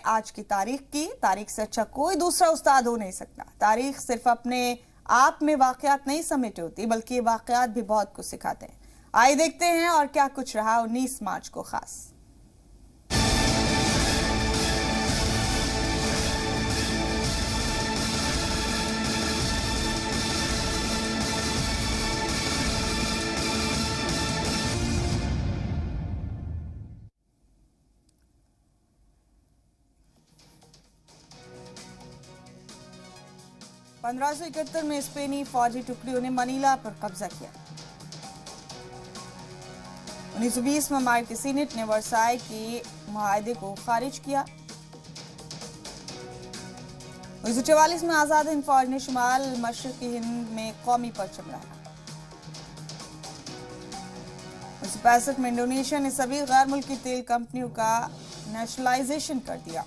आज की तारीख से अच्छा कोई दूसरा उस्ताद हो नहीं सकता। तारीख सिर्फ अपने आप में वाकयात नहीं समेटे होती, बल्कि ये वाकयात भी बहुत कुछ सिखाते हैं। आइए देखते हैं और क्या कुछ रहा 19 मार्च को खास। पंद्रह सौ 71 में स्पेनी फौजी टुकड़ियों ने मनीला पर कब्जा किया। 1920 में अमेरिकी सीनेट ने वर्साई के मुआहदे को खारिज किया। 1944 में आजाद हिंद फौज ने शुमाल मशरकी हिंद में कौमी परचम लहराया। 1965 में इंडोनेशिया ने सभी गैर मुल्की तेल कंपनियों का नेशनलाइजेशन कर दिया।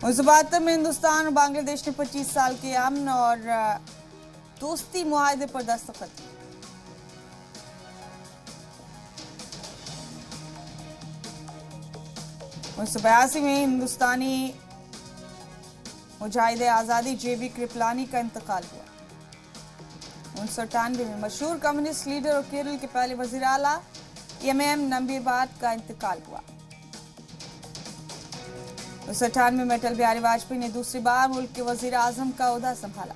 1972 में हिंदुस्तान और बांग्लादेश ने 25 साल के अमन और दोस्ती मुआहदे पर दस्तखत किए। 1982 में हिंदुस्तानी मुजाहिद आजादी जेबी कृपलानी का इंतकाल हुआ। 1998 में मशहूर कम्युनिस्ट लीडर और केरल के पहले वजीर आला एम नंबीबाद का इंतकाल हुआ। 1998 में अटल बिहारी वाजपेयी ने दूसरी बार मुल्क के वजीर आजम का ओहदा संभाला।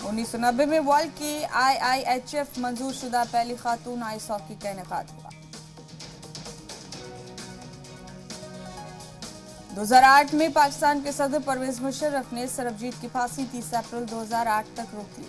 1990 में वर्ल्ड की IIHF मंजूर शुदा पहली खातून आइस हॉकी का इनेकाद हुआ। 2008 में पाकिस्तान के सदर परवेज मुशर्रफ ने सरबजीत की फांसी 30 अप्रैल 2008 तक रोक ली।